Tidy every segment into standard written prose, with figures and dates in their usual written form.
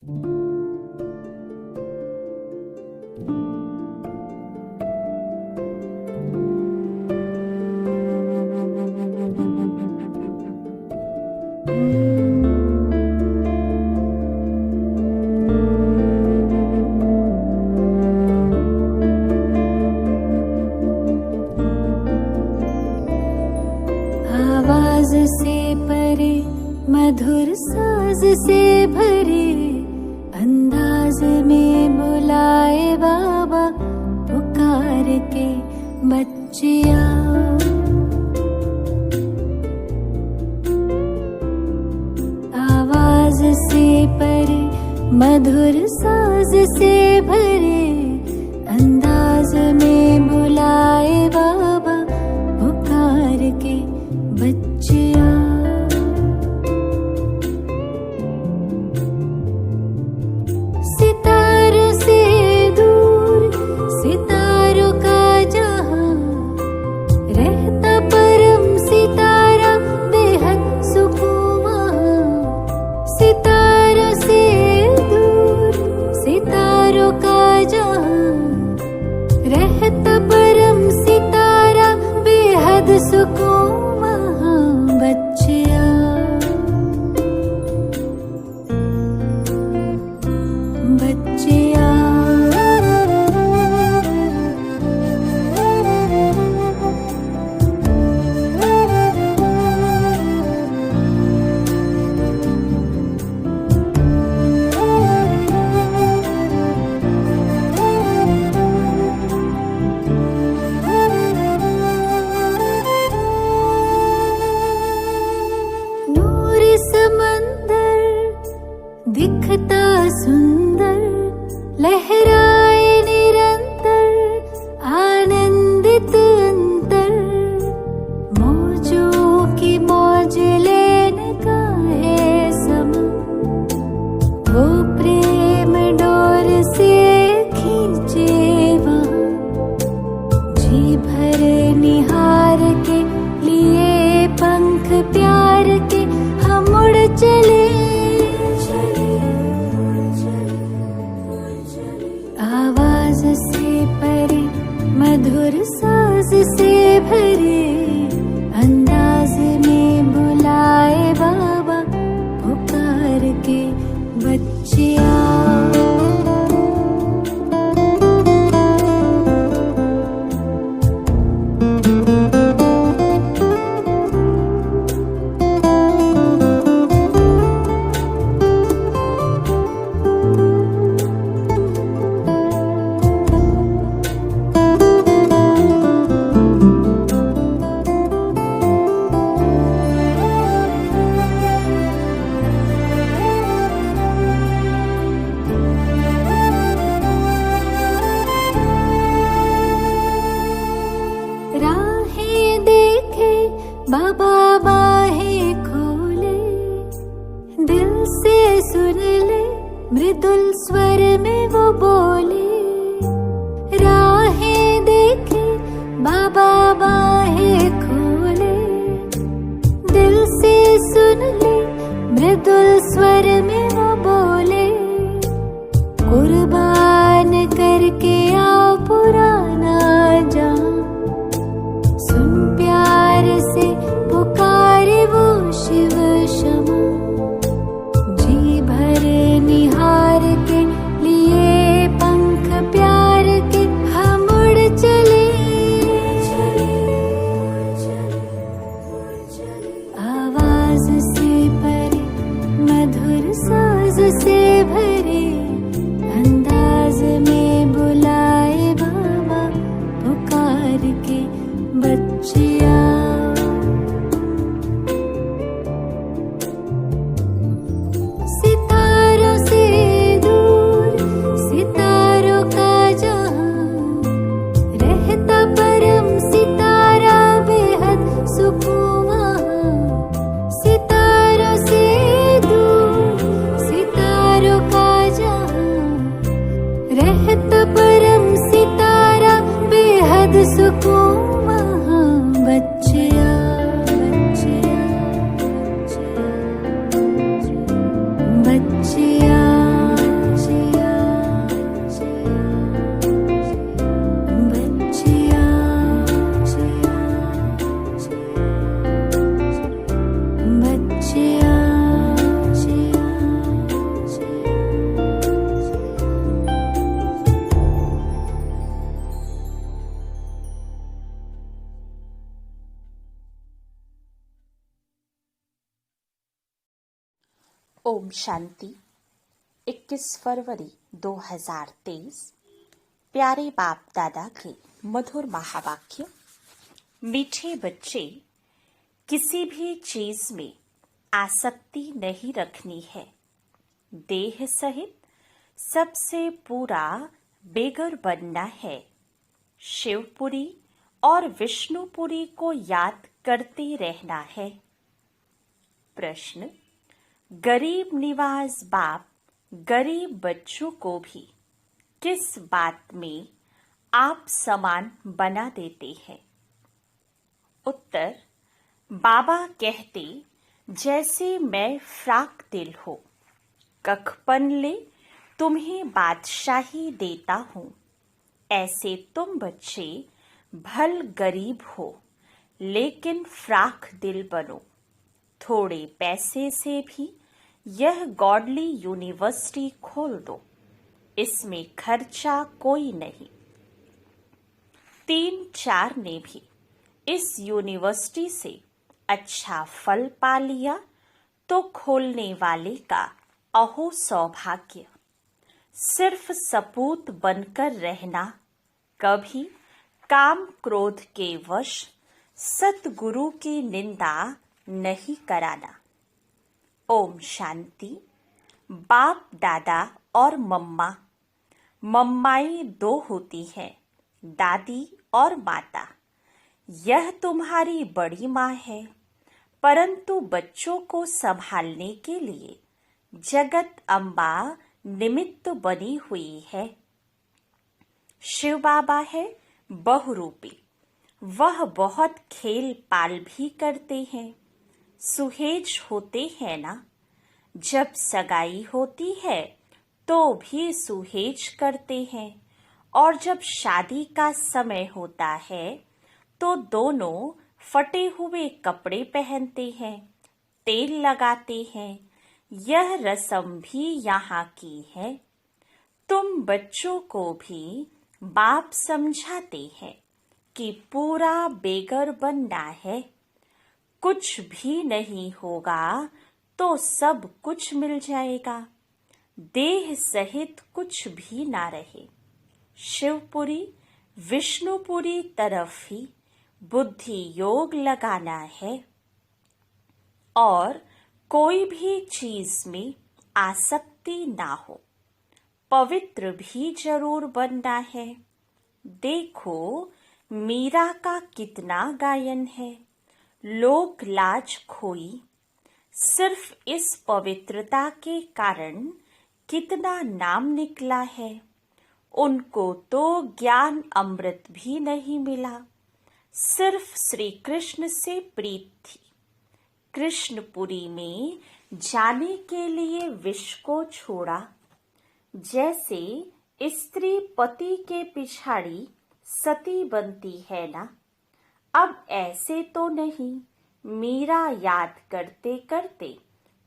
आवाज से परे मधुर साज से भरे अंदाज में बुलाए बाबा पुकार के बच्चिया। आवाज से परे मधुर साज से भरे अंदाज में बुलाए बाबा पुकार के बच्चिया। सितारों से दूर सितारों का जहां रहता परम सितारा बेहद सुकून वहां। सितारों से दूर सितारों का जहां रहता परम सितारा बेहद सुकून बच्चिया। बच्चिया दिखता सुंदर लहराए निरंतर आनंदित अंतर। मौजों की मौज लेने का है समय वो प्रेम डोर से खींचे वहाँ। जी भर निहार के लिए पंख प्यार के हम उड़ चले। आवाज से परे मधुर साज से भरे अंदाज में बुलाए बाबा पुकार के बच्चिया। राहें देखे बाबा बाहें खोले दिल से सुन ले मृदुल स्वर में वो बोले। राहें देखे बाबा बाहें खोले दिल से सुन ले मृदुल स्वर में वो बोले। कुर्बान करके आओ पुराना जान सुन प्यार से पुकारे वो शिव क्षमा। जी भर निहार के लिए पंख प्यार के हम उड़ चले। आवाज से परे मधुर साज से भरे अंदाज में बुलाए बाबा पुकार के बच्चिया। सितारों से दूर सितारों का जहां रहता परम सितारा बेहद सुकून वहां। सितारों से दूर सितारों ओम शांति। 21 फरवरी 2023। प्यारे बाप दादा के मधुर महावाक्य। मीठे बच्चे, किसी भी चीज में आसक्ति नहीं रखनी है। देह सहित सबसे पूरा बेगर बनना है। शिवपुरी और विष्णुपुरी को याद करते रहना है। प्रश्न, गरीब निवाज बाप गरीब बच्चों को भी किस बात में आप समान बना देते हैं? उत्तर, बाबा कहते, जैसे मैं फ्राक दिल हो, कखपन ले तुम्हें बादशाही देता हूँ, ऐसे तुम बच्चे भल गरीब हो लेकिन फ्राक दिल बनो। थोड़े पैसे से भी यह गॉडली यूनिवर्सिटी खोल दो, इसमें खर्चा कोई नहीं। 3-4 ने भी इस यूनिवर्सिटी से अच्छा फल पा लिया तो खोलने वाले का अहो सौभाग्य। सिर्फ सपूत बनकर रहना, कभी काम क्रोध के वश सतगुरु की निंदा नहीं कराना। ओम शांति। बाप दादा और मम्माई 2 होती हैं, दादी और माता। यह तुम्हारी बड़ी माँ है, परंतु बच्चों को संभालने के लिए जगत अम्बा निमित्त बनी हुई है। शिव बाबा है बहुरूपी, वह बहुत खेल पाल भी करते हैं। सुहेज होते हैं ना, जब सगाई होती है तो भी सुहेज करते हैं, और जब शादी का समय होता है तो दोनों फटे हुए कपड़े पहनते हैं, तेल लगाते हैं। यह रस्म भी यहाँ की है। तुम बच्चों को भी बाप समझाते हैं कि पूरा बेगर बनना है। कुछ भी नहीं होगा तो सब कुछ मिल जाएगा। देह सहित कुछ भी ना रहे। शिवपुरी विष्णुपुरी तरफ ही बुद्धि योग लगाना है और कोई भी चीज में आसक्ति ना हो। पवित्र भी जरूर बनना है। देखो मीरा का कितना गायन है, लोक लाज खोई। सिर्फ इस पवित्रता के कारण कितना नाम निकला है। उनको तो ज्ञान अमृत भी नहीं मिला, सिर्फ श्री कृष्ण से प्रीत थी। कृष्णपुरी में जाने के लिए विष को छोड़ा। जैसे स्त्री पति के पिछाड़ी सती बनती है ना, अब ऐसे तो नहीं। मीरा याद करते करते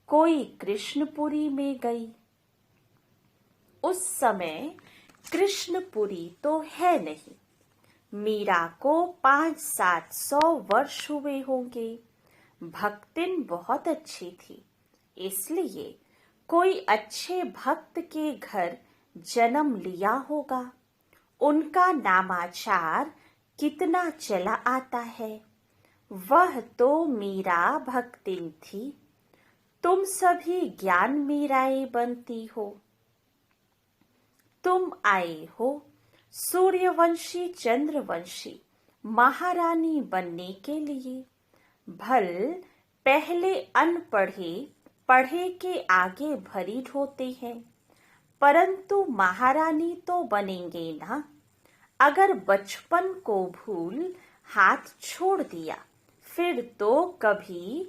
कोई कृष्णपुरी में गई। उस समय कृष्णपुरी तो है नहीं। मीरा को 500-700 वर्ष हुए होंगे। भक्तिन बहुत अच्छी थी, इसलिए कोई अच्छे भक्त के घर जन्म लिया होगा। उनका नामाचार कितना चला आता है। वह तो मीरा भक्तिन थी। तुम सभी ज्ञान मीराएं बनती हो। तुम आए हो सूर्यवंशी चंद्रवंशी महारानी बनने के लिए। भल पहले अनपढ़े पढ़े के आगे भरी ढोते हैं, परंतु महारानी तो बनेंगे ना। अगर बचपन को भूल हाथ छोड़ दिया, फिर तो कभी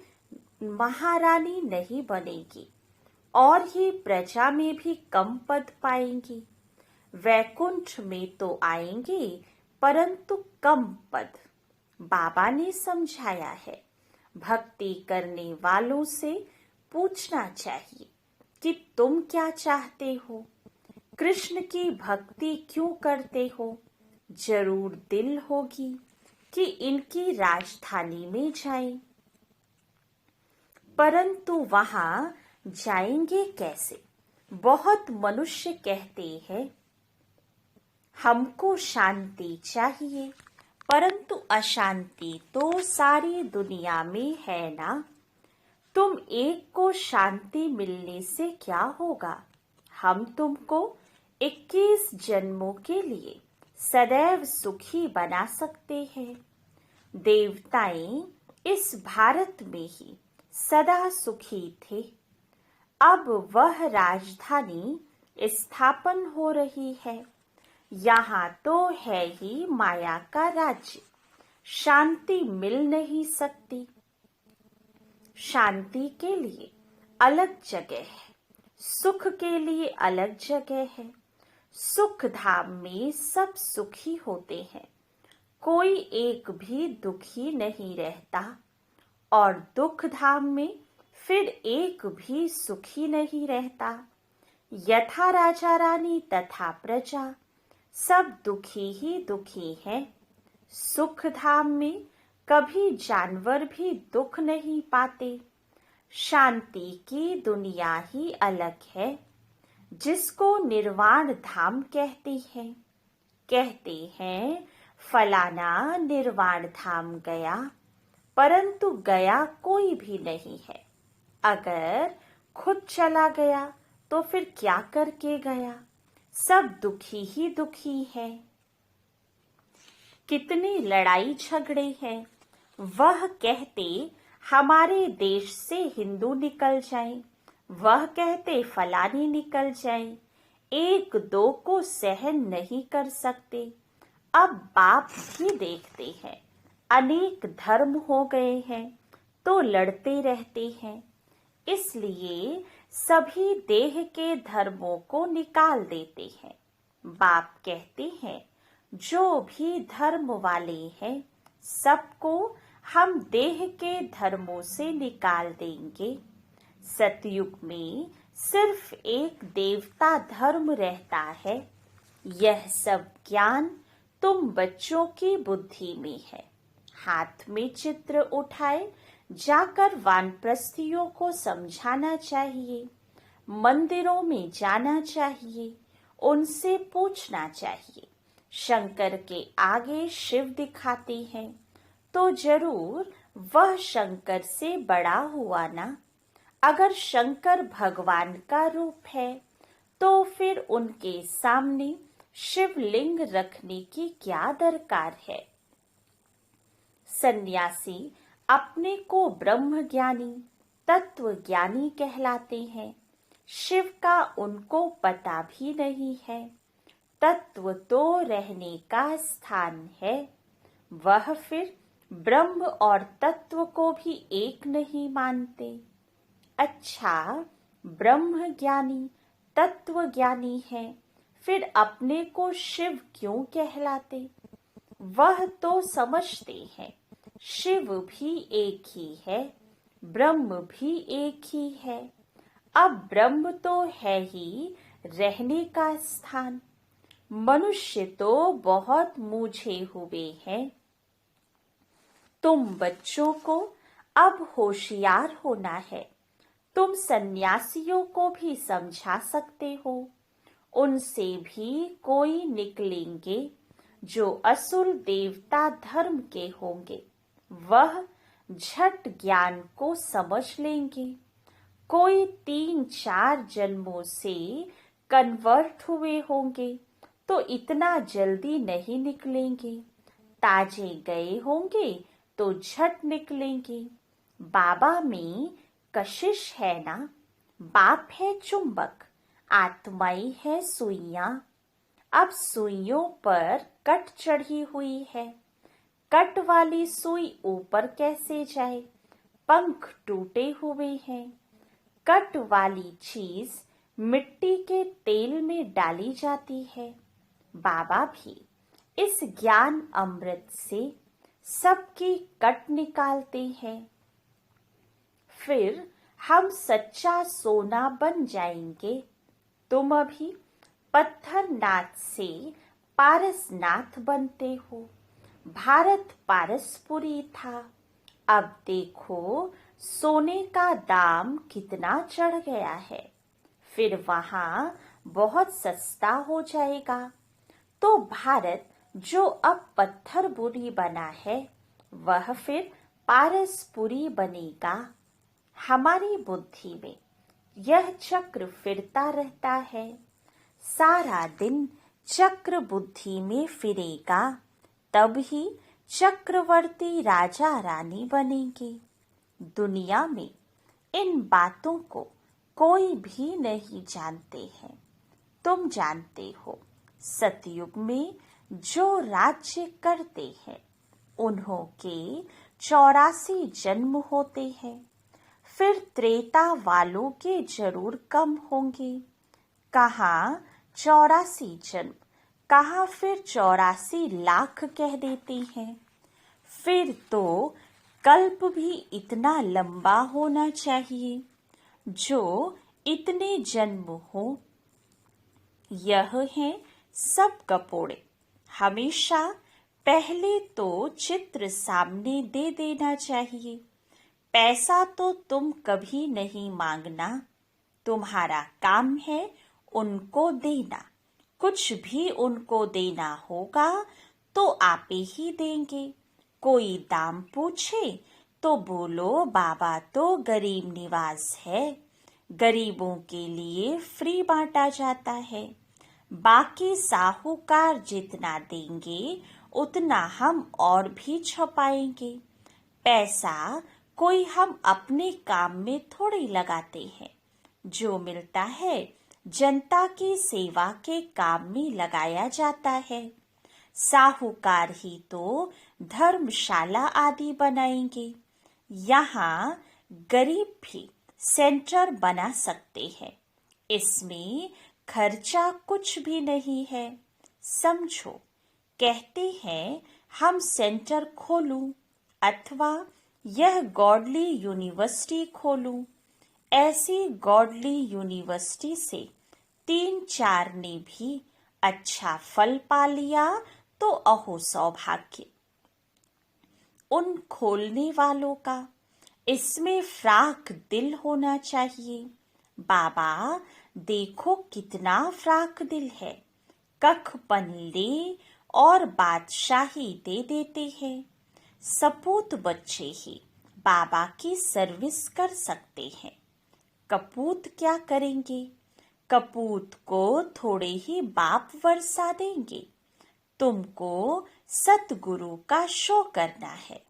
महारानी नहीं बनेगी और ही प्रजा में भी कम पद पाएंगी। वैकुंठ में तो आएंगे, परंतु कम पद। बाबा ने समझाया है, भक्ति करने वालों से पूछना चाहिए कि तुम क्या चाहते हो, कृष्ण की भक्ति क्यों करते हो। जरूर दिल होगी कि इनकी राजधानी में जाएं, परंतु वहां जाएंगे कैसे? बहुत मनुष्य कहते हैं हमको शांति चाहिए, परंतु अशांति तो सारी दुनिया में है ना। तुम एक को शांति मिलने से क्या होगा? हम तुमको 21 जन्मों के लिए सदैव सुखी बना सकते हैं। देवताएं इस भारत में ही सदा सुखी थे। अब वह राजधानी स्थापन हो रही है। यहाँ तो है ही माया का राज्य। शांति मिल नहीं सकती। शांति के लिए अलग जगह है, सुख के लिए अलग जगह है। सुख धाम में सब सुखी होते हैं, कोई एक भी दुखी नहीं रहता। और दुख धाम में फिर एक भी सुखी नहीं रहता। यथा राजा रानी तथा प्रजा सब दुखी ही दुखी हैं। सुख धाम में कभी जानवर भी दुख नहीं पाते। शांति की दुनिया ही अलग है, जिसको निर्वाण धाम कहते हैं। कहते हैं फलाना निर्वाण धाम गया, परंतु गया कोई भी नहीं है। अगर खुद चला गया तो फिर क्या करके गया? सब दुखी ही दुखी है। कितनी लड़ाई झगड़े हैं। वह कहते हमारे देश से हिंदू निकल जाएं, वह कहते फलानी निकल जाएं। एक दो को सहन नहीं कर सकते। अब बाप भी देखते हैं अनेक धर्म हो गए हैं तो लड़ते रहते हैं। इसलिए सभी देह के धर्मों को निकाल देते हैं। बाप कहते हैं जो भी धर्म वाले हैं सबको हम देह के धर्मों से निकाल देंगे। सतयुग में सिर्फ एक देवता धर्म रहता है। यह सब ज्ञान तुम बच्चों की बुद्धि में है। हाथ में चित्र उठाए जाकर वानप्रस्थियों को समझाना चाहिए। मंदिरों में जाना चाहिए, उनसे पूछना चाहिए। शंकर के आगे शिव दिखाते हैं तो जरूर वह शंकर से बड़ा हुआ ना। अगर शंकर भगवान का रूप है तो फिर उनके सामने शिवलिंग रखने की क्या दरकार है? सन्यासी अपने को ब्रह्म ज्ञानी तत्व ज्ञानी कहलाते हैं। शिव का उनको पता भी नहीं है। तत्व तो रहने का स्थान है। वह फिर ब्रह्म और तत्व को भी एक नहीं मानते। अच्छा, ब्रह्म ज्ञानी तत्व ज्ञानी है, फिर अपने को शिव क्यों कहलाते? वह तो समझते हैं शिव भी एक ही है, ब्रह्म भी एक ही है। अब ब्रह्म तो है ही रहने का स्थान। मनुष्य तो बहुत मूझे हुए हैं। तुम बच्चों को अब होशियार होना है। तुम सन्यासियों को भी समझा सकते हो। उनसे भी कोई निकलेंगे जो असुर देवता धर्म के होंगे। वह झट ज्ञान को समझ लेंगे। कोई 3-4 जन्मों से कन्वर्ट हुए होंगे तो इतना जल्दी नहीं निकलेंगे। ताजे गए होंगे तो झट निकलेंगे। बाबा में कशिश है ना। बाप है चुंबक, आत्माई है सुइयां। अब सुइयों पर कट चढ़ी हुई है। कट वाली सुई ऊपर कैसे जाए? पंख टूटे हुए हैं। कट वाली चीज मिट्टी के तेल में डाली जाती है। बाबा भी इस ज्ञान अमृत से सबकी कट निकालते हैं। फिर हम सच्चा सोना बन जाएंगे। तुम अभी पत्थरनाथ से पारसनाथ बनते हो। भारत पारसपुरी था, अब देखो सोने का दाम कितना चढ़ गया है, फिर वहां बहुत सस्ता हो जाएगा। तो भारत जो अब पत्थरपुरी बना है, वह फिर पारसपुरी बनेगा। हमारी बुद्धि में यह चक्र फिरता रहता है। सारा दिन चक्र बुद्धि में फिरेगा, तब ही चक्रवर्ती राजा रानी बनेंगे। दुनिया में इन बातों को कोई भी नहीं जानते हैं। तुम जानते हो, सतयुग में जो राज्य करते हैं उन्हों के 84 जन्म होते हैं। फिर त्रेता वालों के जरूर कम होंगे। कहाँ 84 जन्म, कहाँ फिर 84 लाख कह देते हैं। फिर तो कल्प भी इतना लंबा होना चाहिए जो इतने जन्म हो। यह है सब कपोड़े। हमेशा पहले तो चित्र सामने दे देना चाहिए। पैसा तो तुम कभी नहीं मांगना, तुम्हारा काम है उनको देना। कुछ भी उनको देना होगा तो आप ही देंगे। कोई दाम पूछे तो बोलो बाबा तो गरीब निवास है, गरीबों के लिए फ्री बांटा जाता है। बाकी साहूकार जितना देंगे उतना हम और भी छपाएंगे। पैसा कोई हम अपने काम में थोड़ी लगाते हैं। जो मिलता है जनता की सेवा के काम में लगाया जाता है। साहूकार ही तो धर्मशाला आदि बनाएंगे। यहाँ गरीब भी सेंटर बना सकते हैं। इसमें खर्चा कुछ भी नहीं है। समझो, कहते हैं हम सेंटर खोलूं अथवा यह गॉडली यूनिवर्सिटी खोलूं। ऐसी गॉडली यूनिवर्सिटी से 3-4 ने भी अच्छा फल पा लिया तो अहो सौभाग्य उन खोलने वालों का। इसमें फ्राक दिल होना चाहिए। बाबा देखो कितना फ्राक दिल है। कखपन ले और बादशाही दे देते हैं। सपूत बच्चे ही बाबा की सर्विस कर सकते हैं। कपूत क्या करेंगे? कपूत को थोड़े ही बाप वर्षा देंगे। तुमको सतगुरु का शो करना है।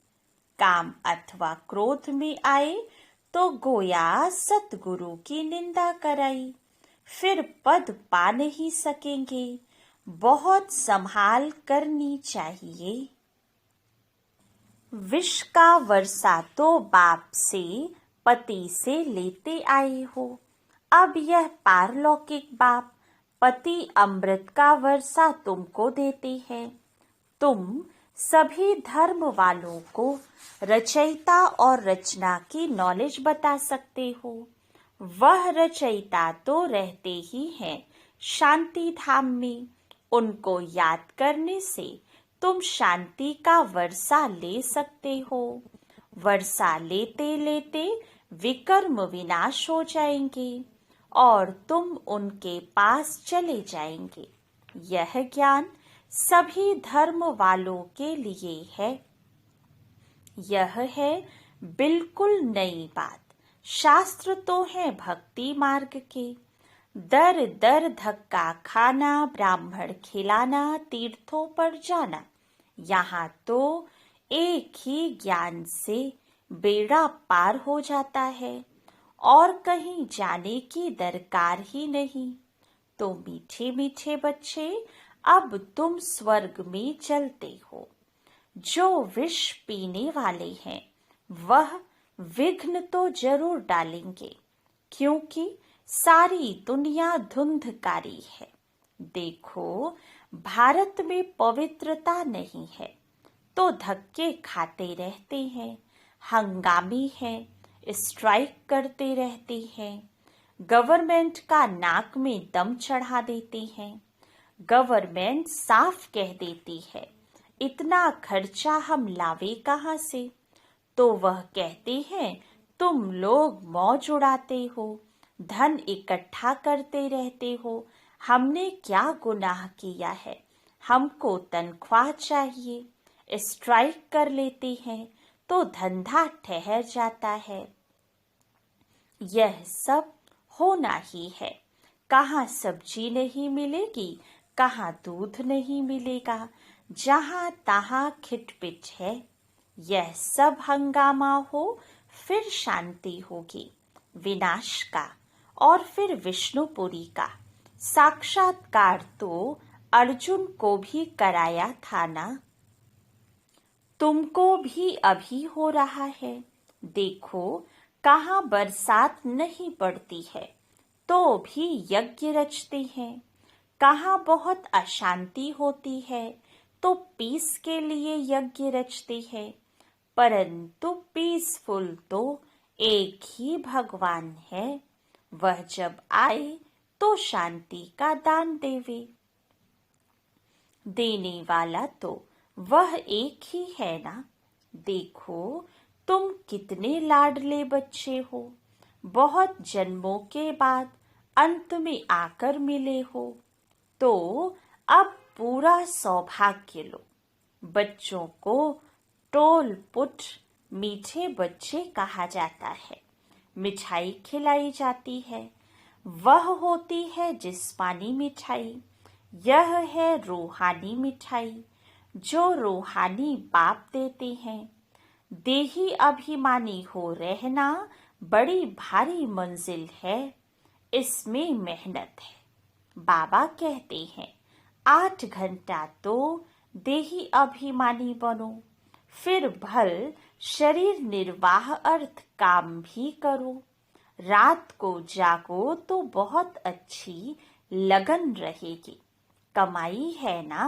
काम अथवा क्रोध में आए तो गोया सतगुरु की निंदा कराई, फिर पद पा नहीं सकेंगे। बहुत संभाल करनी चाहिए। विष का वर्षा तो बाप से पति से लेते आए हो। अब यह पारलौकिक बाप पति अमृत का वर्षा तुमको देते हैं। तुम सभी धर्म वालों को रचयिता और रचना की नॉलेज बता सकते हो। वह रचयिता तो रहते ही हैं शांति धाम में। उनको याद करने से तुम शांति का वर्षा ले सकते हो। वर्षा लेते लेते विकर्म विनाश हो जाएंगे और तुम उनके पास चले जाएंगे। यह ज्ञान सभी धर्म वालों के लिए है। यह है बिल्कुल नई बात। शास्त्र तो है भक्ति मार्ग के। दर दर धक्का खाना, ब्राह्मण खिलाना, तीर्थों पर जाना। यहाँ तो एक ही ज्ञान से बेड़ा पार हो जाता है और कहीं जाने की दरकार ही नहीं। तो मीठे मीठे बच्चे, अब तुम स्वर्ग में चलते हो। जो विष पीने वाले हैं वह विघ्न तो जरूर डालेंगे, क्योंकि सारी दुनिया धुंधकारी है। देखो, भारत में पवित्रता नहीं है तो धक्के खाते रहते हैं, हंगामी है, स्ट्राइक करते रहते हैं, गवर्नमेंट का नाक में दम चढ़ा देते हैं। गवर्नमेंट साफ कह देती है इतना खर्चा हम लावे कहाँ से, तो वह कहते हैं तुम लोग मौज उड़ाते हो, धन इकट्ठा करते रहते हो। हमने क्या गुनाह किया है? हमको तनख्वाह चाहिए। स्ट्राइक कर लेते हैं तो धंधा ठहर जाता है। यह सब होना ही है। कहाँ सब्जी नहीं मिलेगी, कहाँ दूध नहीं मिलेगा, जहाँ तहाँ खिटपिट है। यह सब हंगामा हो, फिर शांति होगी। विनाश का और फिर विष्णुपुरी का साक्षात्कार तो अर्जुन को भी कराया था ना। तुमको भी अभी हो रहा है। देखो, कहाँ बरसात नहीं पड़ती है तो भी यज्ञ रचते हैं। कहाँ बहुत अशांति होती है तो पीस के लिए यज्ञ रचते हैं। परंतु पीसफुल तो एक ही भगवान है। वह जब आए तो शांति का दान देवे। देने वाला तो वह एक ही है ना। देखो, तुम कितने लाडले बच्चे हो। बहुत जन्मों के बाद अंत में आकर मिले हो, तो अब पूरा सौभाग्य लो। बच्चों को टोल पुट मीठे बच्चे कहा जाता है। मिठाई खिलाई जाती है। वह होती है जिस्मानी मिठाई। यह है रूहानी मिठाई जो रूहानी बाप देते हैं। देही अभिमानी हो रहना बड़ी भारी मंजिल है। इसमें मेहनत है। बाबा कहते हैं 8 घंटा तो देही अभिमानी बनो, फिर भल शरीर निर्वाह अर्थ काम भी करो। रात को जागो तो बहुत अच्छी लगन रहेगी। कमाई है ना।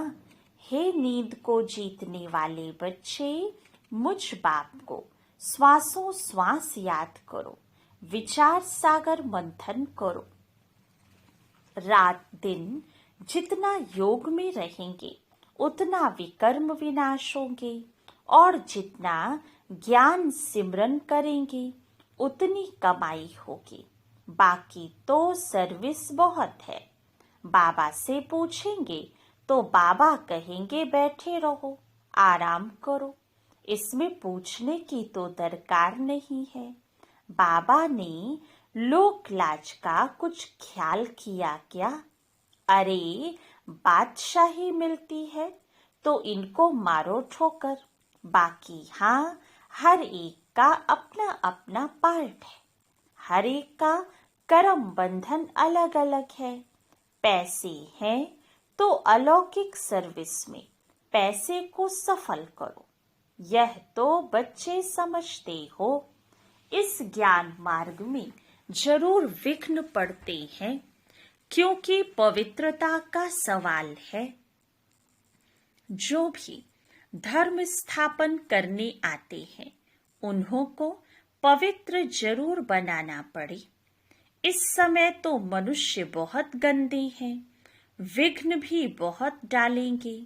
हे नींद को जीतने वाले बच्चे, मुझ बाप को श्वासों श्वास याद करो। विचार सागर मंथन करो। रात दिन जितना योग में रहेंगे उतना विकर्म विनाश होंगे, और जितना ज्ञान सिमरन करेंगे उतनी कमाई होगी। बाकी तो सर्विस बहुत है। बाबा से पूछेंगे तो बाबा कहेंगे बैठे रहो, आराम करो। इसमें पूछने की तो दरकार नहीं है। बाबा ने लोक लाज का कुछ ख्याल किया क्या? अरे, बादशाही मिलती है तो इनको मारो ठोकर। बाकी हाँ, हर एक का अपना अपना पार्ट है। हर एक का कर्म बंधन अलग अलग है। पैसे हैं तो अलौकिक सर्विस में पैसे को सफल करो। यह तो बच्चे समझते हो। इस ज्ञान मार्ग में जरूर विघ्न पड़ते हैं, क्योंकि पवित्रता का सवाल है। जो भी धर्म स्थापन करने आते हैं उन्हों को पवित्र जरूर बनाना पड़े। इस समय तो मनुष्य बहुत गंदे हैं। विघ्न भी बहुत डालेंगे,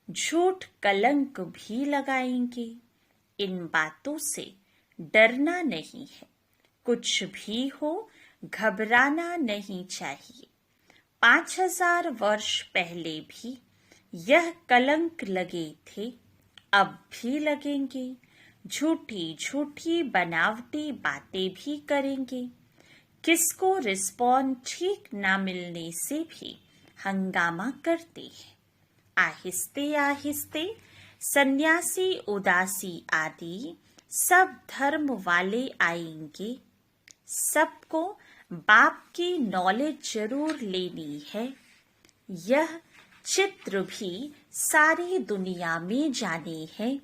झूठ कलंक भी लगाएंगे। इन बातों से डरना नहीं है। कुछ भी हो, घबराना नहीं चाहिए। 5000 वर्ष पहले भी यह कलंक लगे थे, अब भी लगेंगे। झूठी झूठी बनावटी बातें भी करेंगे। किसको रिस्पॉन्ड ठीक ना मिलने से भी हंगामा करते हैं। आहिस्ते आहिस्ते सन्यासी, उदासी आदि सब धर्म वाले आएंगे। सबको बाप की नॉलेज जरूर लेनी है। यह चित्र भी सारी दुनिया में जाने हैं।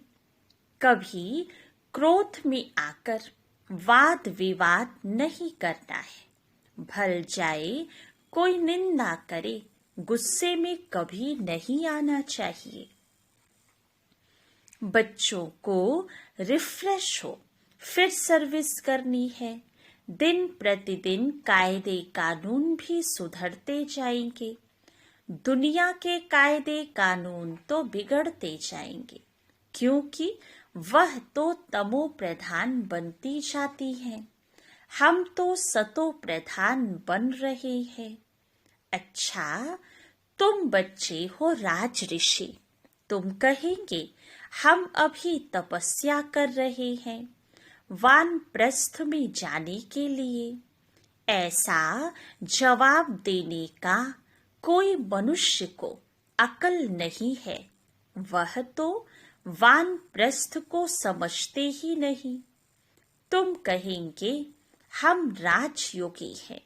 कभी क्रोध में आकर वाद विवाद नहीं करना है। भल जाए कोई निंदा करे, गुस्से में कभी नहीं आना चाहिए। बच्चों को रिफ्रेश हो, फिर सर्विस करनी है। दिन प्रतिदिन कायदे कानून भी सुधरते जाएंगे। दुनिया के कायदे कानून तो बिगड़ते जाएंगे, क्योंकि वह तो तमो प्रधान बनती जाती है, हम तो सतो प्रधान बन रहे हैं। अच्छा, तुम बच्चे हो राज ऋषि, तुम कहेंगे हम अभी तपस्या कर रहे हैं वानप्रस्थ में जाने के लिए। ऐसा जवाब देने का कोई मनुष्य को अकल नहीं है, वह तो वानप्रस्थ को समझते ही नहीं। तुम कहेंगे हम राजयोगी हैं,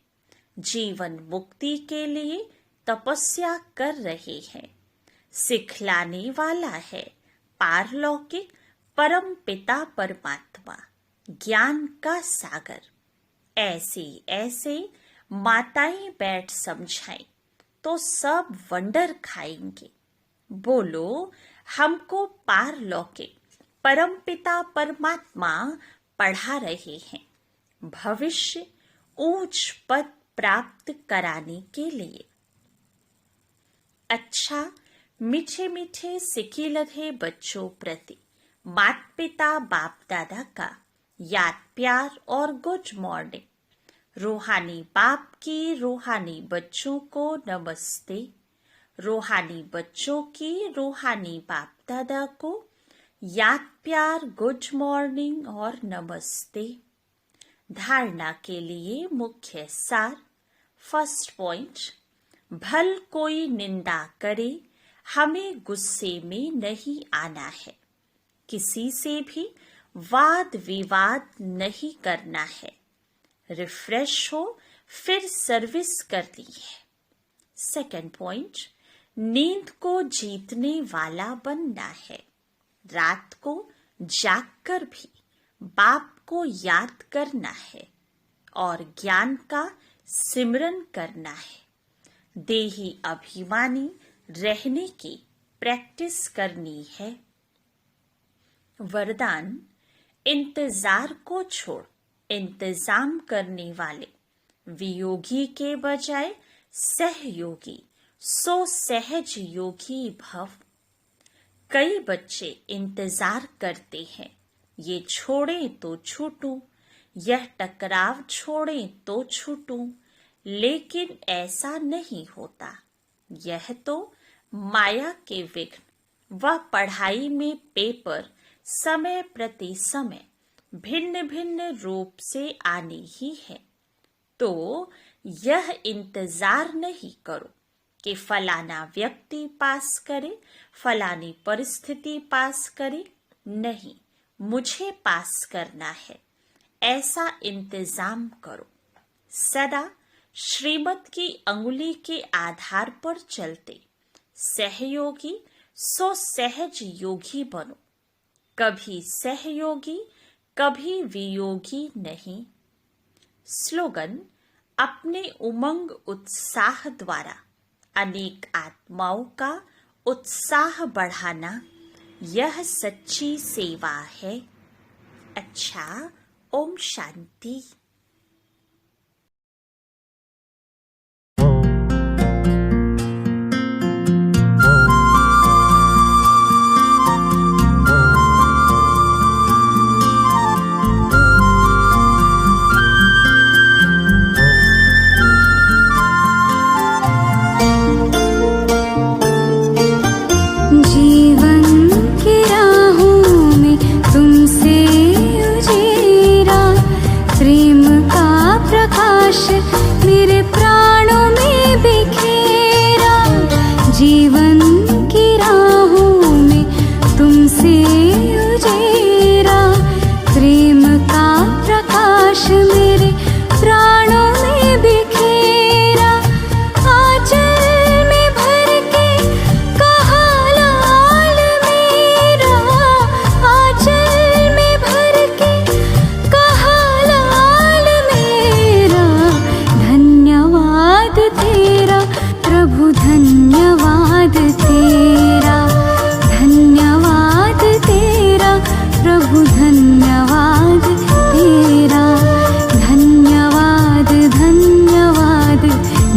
जीवन मुक्ति के लिए तपस्या कर रहे हैं। सिखलाने वाला है पारलौकिक परम पिता परमात्मा, ज्ञान का सागर। ऐसे ऐसे माताएं बैठ समझाएं तो सब वंडर खाएंगे। बोलो, हमको पारलौकिक परम पिता परमात्मा पढ़ा रहे हैं भविष्य ऊंच पद प्राप्त कराने के लिए। अच्छा, मीठे मीठे सिखी लधे बच्चों प्रति माता पिता बाप दादा का याद प्यार और गुड मॉर्निंग। रूहानी बाप की रूहानी बच्चों को नमस्ते। रूहानी बच्चों की रूहानी बाप दादा को याद प्यार गुड मॉर्निंग और नमस्ते। धारणा के लिए मुख्य सार। फर्स्ट पॉइंट, भल कोई निंदा करे हमें गुस्से में नहीं आना है, किसी से भी वाद विवाद नहीं करना है, रिफ्रेश हो फिर सर्विस करनी है। सेकंड पॉइंट, नींद को जीतने वाला बनना है, रात को जागकर भी बाप को याद करना है और ज्ञान का सिमरन करना है। देही अभिमानी रहने की प्रैक्टिस करनी है। वरदान, इंतजार को छोड़ इंतजाम करने वाले वियोगी के बजाय सहयोगी सो सहज योगी भव। कई बच्चे इंतजार करते हैं, ये छोड़े तो छूटूं, यह टकराव छोड़े तो छूटूं, लेकिन ऐसा नहीं होता। यह तो माया के विघ्न व पढ़ाई में पेपर समय प्रति समय भिन्न भिन्न रूप से आने ही है। तो यह इंतजार नहीं करो कि फलाना व्यक्ति पास करे, फलानी परिस्थिति पास करे। नहीं, मुझे पास करना है, ऐसा इंतजाम करो। सदा श्रीमत की अंगुली के आधार पर चलते सहयोगी सो सहज योगी बनो। कभी सहयोगी कभी वियोगी नहीं। स्लोगन, अपने उमंग उत्साह द्वारा अनेक आत्माओं का उत्साह बढ़ाना, यह सच्ची सेवा है। अच्छा, ओम शांति। मेरे प्राणों में बिखेरा, जीवन की राहों में तुमसे उजेरा। प्रेम का प्रकाश मेरे प्राणों में बिखेरा। आंचल में भर के कहा लाल मेरा, आंचल में भर के कहा लाल मेरा। धन्यवाद तेरा प्रभु, धन्यवाद तेरा, धन्यवाद तेरा प्रभु, धन्यवाद तेरा। धन्यवाद धन्यवाद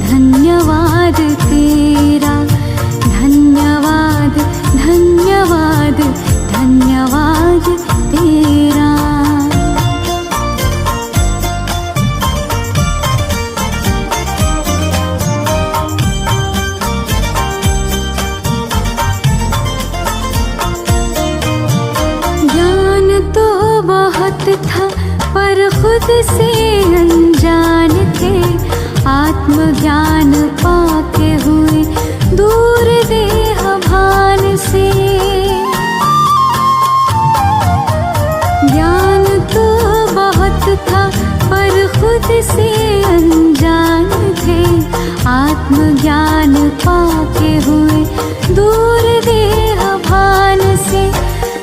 धन्यवाद तेरा, धन्यवाद धन्यवाद धन्यवाद पाके हुए दूर देह भान से,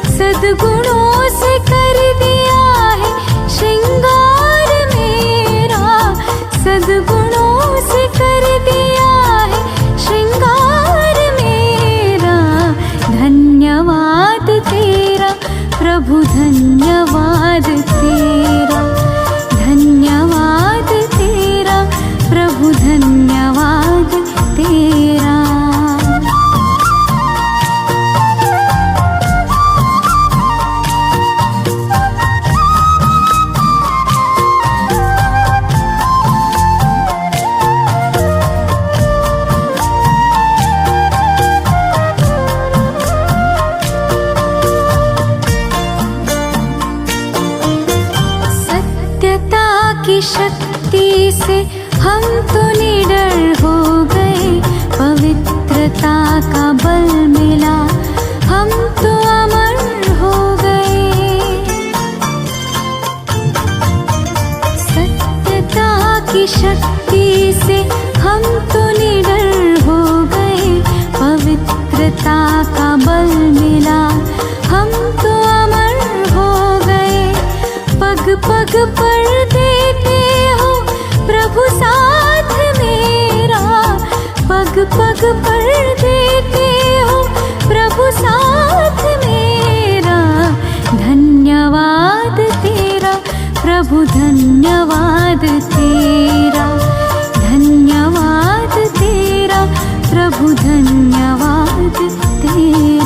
सद्गुणों से कर दिया है श्रृंगार मेरा, सद्गुणों से कर दिया है श्रृंगार मेरा। धन्यवाद तेरा प्रभु, धन्यवाद तेरा, धन्यवाद तेरा प्रभु, धन्यवाद तेरा। सत्यता की शक्ति से हम तो निडर हो गए, पवित्रता का बल मिला हम तो अमर हो गए। सत्यता की शक्ति से हम तो निडर हो गए, पवित्रता का बल मिला हम तो अमर हो गए। पग पग पर देते हो प्रभु साथ मेरा, पग पग पर देते हो प्रभु साथ मेरा। धन्यवाद तेरा प्रभु, धन्यवाद तेरा, धन्यवाद तेरा प्रभु, धन्यवाद तेरा।